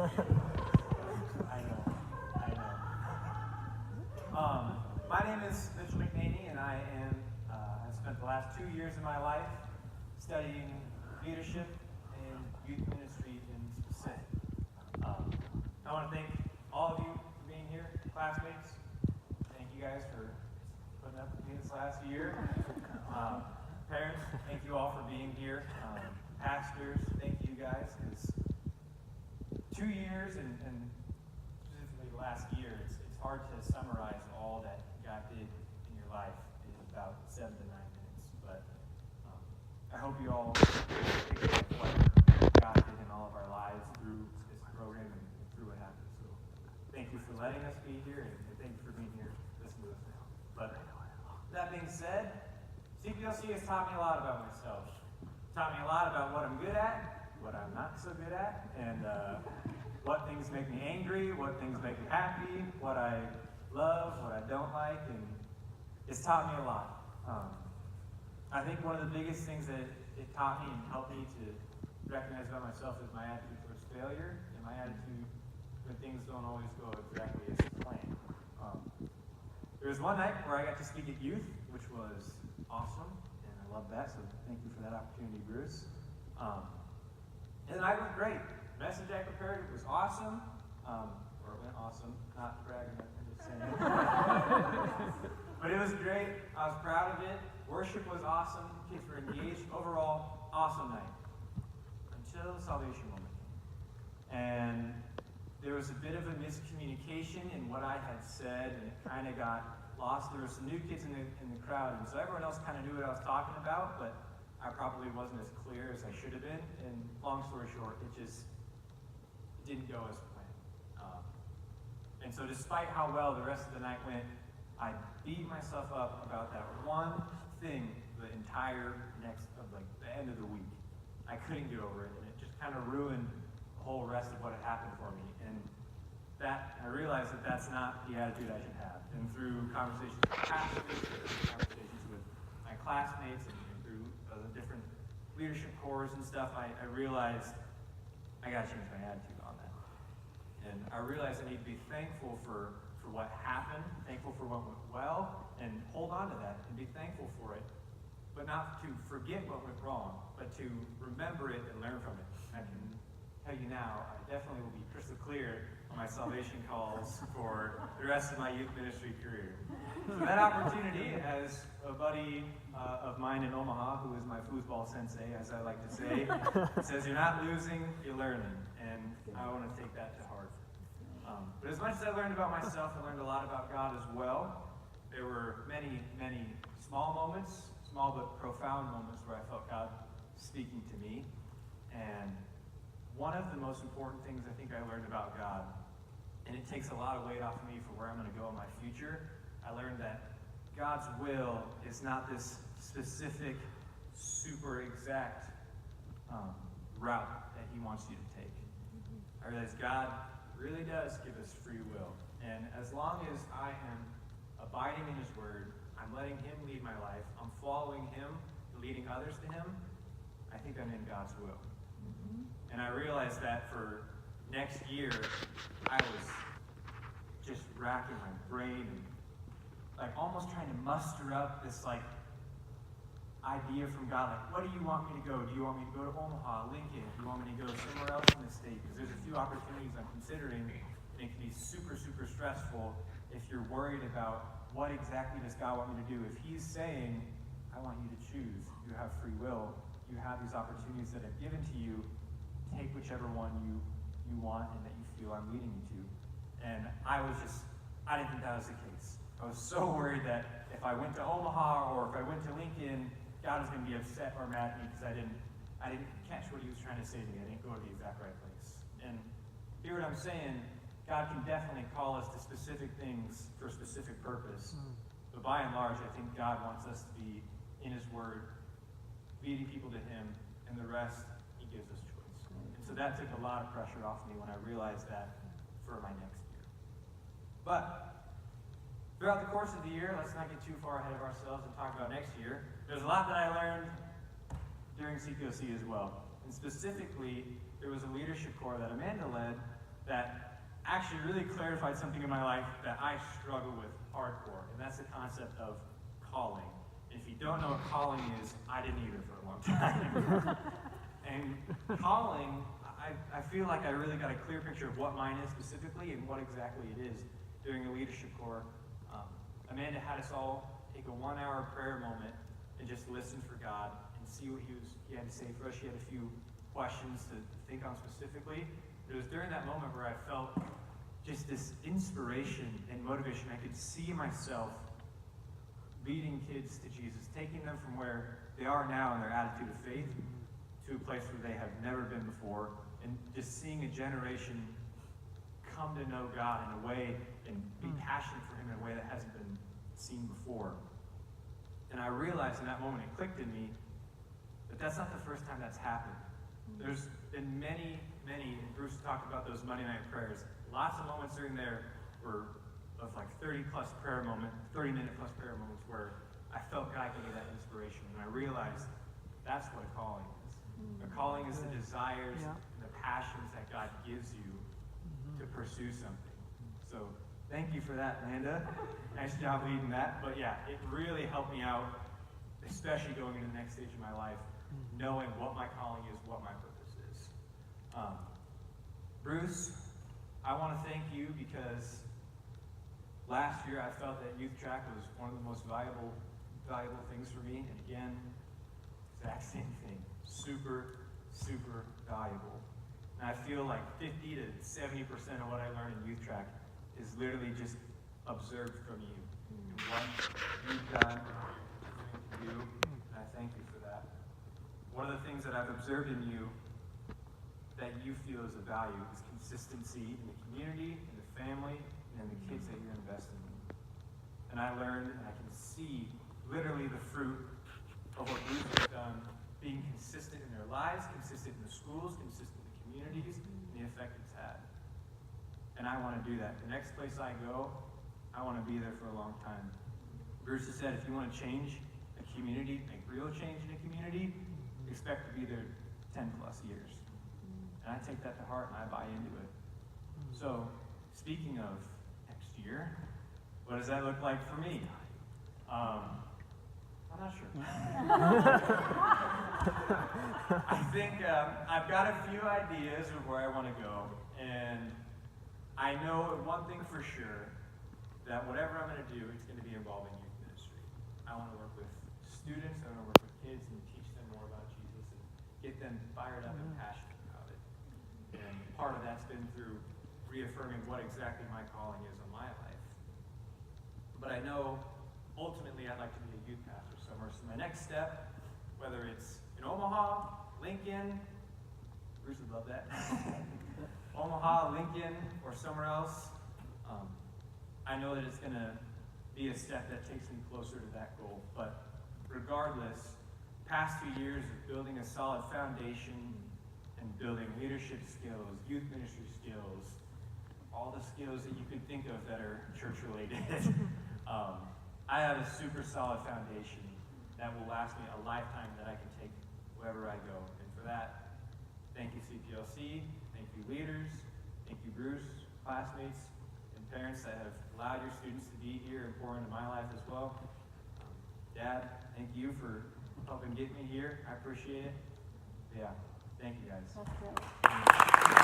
I know. My name is Mitchell McNaney, and I spent the last 2 years of my life studying leadership and youth ministry in specific. I want to thank all of you for being here, classmates. Thank you guys for putting up with me this last year. Parents, thank you all for being here. Pastors, thank you guys, because 2 years and specifically the last year, it's hard to summarize all that God did in your life in about 7 to 9 minutes. But I hope you all pick up what God did in all of our lives through this program and through what happened. So thank you for letting us be here, and thank you for being here listening to us now. But that being said, CPLC has taught me a lot about myself. Taught me a lot about what I'm good at, what I'm not so good at, and what things make me angry, what things make me happy, what I love, what I don't like, and it's taught me a lot. I think one of the biggest things that it taught me and helped me to recognize about myself is my attitude towards failure and my attitude when things don't always go exactly as planned. There was one night where I got to speak at youth, which was awesome, and I love that, so thank you for that opportunity, Bruce. And the night went great. The message I prepared was awesome, or it went awesome, not bragging, I'm just saying. But it was great. I was proud of it. Worship was awesome. Kids were engaged. Overall, awesome night. Until the salvation moment came. And there was a bit of a miscommunication in what I had said, and it kind of got lost. There were some new kids in the crowd, and so everyone else kind of knew what I was talking about, but I probably wasn't as clear as I should have been. And long story short, it didn't go as planned. And so despite how well the rest of the night went, I beat myself up about that one thing the entire the end of the week. I couldn't get over it, and it just kind of ruined the whole rest of what had happened for me. And I realized that that's not the attitude I should have. And through conversations with pastors, conversations with my classmates, and through different leadership corps and stuff, I realized I got to change my attitude on that. And I realized I need to be thankful for what happened, thankful for what went well, and hold on to that and be thankful for it, but not to forget what went wrong, but to remember it and learn from it. I can tell you now, I definitely will be crystal clear on my salvation calls for the rest of my youth ministry career. So that opportunity, as a buddy of mine in Omaha, who is my foosball sensei, as I like to say, says, you're not losing, you're learning. And I want to take that to heart. But as much as I learned about myself, I learned a lot about God as well. There were many, many small moments, small but profound moments where I felt God speaking to me. And one of the most important things I think I learned about God, and it takes a lot of weight off of me for where I'm going to go in my future, I learned that God's will is not this specific, super exact route that he wants you to take. I realize God really does give us free will. And as long as I am abiding in his word, I'm letting him lead my life, I'm following him, leading others to him, I think I'm in God's will. And I realized that for next year, I was just racking my brain and almost trying to muster up this idea from God, what do you want me to go? Do you want me to go to Omaha, Lincoln? Do you want me to go somewhere else in the state? Because there's a few opportunities I'm considering, and it can be super, super stressful if you're worried about what exactly does God want me to do. If he's saying, I want you to choose, you have free will, you have these opportunities that I've given to you, take whichever one you want and that you feel I'm leading you to. And I didn't think that was the case. I was so worried that if I went to Omaha or if I went to Lincoln, God was going to be upset or mad at me because I didn't catch what he was trying to say to me. I didn't go to the exact right place. And hear what I'm saying, God can definitely call us to specific things for a specific purpose. But by and large, I think God wants us to be in his word, leading people to him, and the rest, he gives us choice. And so that took a lot of pressure off me when I realized that for my next year. But throughout the course of the year, let's not get too far ahead of ourselves and talk about next year. There's a lot that I learned during CPLC as well. And specifically, there was a leadership corps that Amanda led actually really clarified something in my life that I struggle with hardcore, and that's the concept of calling. If you don't know what calling is, I didn't either for a long time. And calling, I feel like I really got a clear picture of what mine is specifically and what exactly it is during the leadership corps. Amanda had us all take a 1-hour prayer moment and just listen for God and see what he had to say for us. She had a few questions to think on specifically. It was during that moment where I felt just this inspiration and motivation. I could see myself leading kids to Jesus, taking them from where they are now in their attitude of faith to a place where they have never been before, and just seeing a generation come to know God in a way and be passionate for him in a way that hasn't been seen before. And I realized in that moment, it clicked in me, that that's not the first time that's happened. There's been many, and Bruce talked about those Monday night prayers. Lots of moments during there were of like 30-minute plus prayer moments where I felt God give me that inspiration. And I realized that's what a calling is. A calling is the desires and the passions that God gives you to pursue something. So thank you for that, Amanda. Nice job leading that. But yeah, it really helped me out, especially going into the next stage of my life, knowing what my calling is, what my purpose is. Bruce, I want to thank you because last year I felt that youth track was one of the most valuable things for me. And again, exact same thing. Super, super valuable. And I feel like 50 to 70% of what I learned in youth track is literally just observed from you. And what you've done for you, and I thank you for that. One of the things that I've observed in you that you feel is a value is consistency in the community, in the family, and in the kids that you're investing in. And I learned, and I can see literally the fruit of what Bruce has done, being consistent in their lives, consistent in the schools, consistent in the communities, and the effect it's had. And I want to do that. The next place I go, I want to be there for a long time. Bruce has said, if you want to change a community, make real change in a community, expect to be there 10 plus years. And I take that to heart and I buy into it. So, speaking of next year, what does that look like for me? I'm not sure. I think I've got a few ideas of where I want to go, and I know one thing for sure, that whatever I'm going to do, it's going to be involving youth ministry. I want to work with students, I want to work with kids and teach them more about Jesus and get them fired up and passionate about it. And part of that's been through reaffirming what exactly my calling is on my life. But I know ultimately I'd like to be a youth pastor somewhere. So my next step, whether it's in Omaha, Lincoln, Bruce would love that. Omaha, Lincoln, or somewhere else, I know that it's going to be a step that takes me closer to that goal. But regardless, past 2 years of building a solid foundation and building leadership skills, youth ministry skills, all the skills that you could think of that are church-related, I have a super solid foundation that will last me a lifetime that I can take wherever I go. And for that, thank you CPLC, thank you leaders, thank you Bruce, classmates, and parents that have allowed your students to be here and pour into my life as well. Dad, thank you for helping get me here. I appreciate it. Yeah, thank you guys. That's great.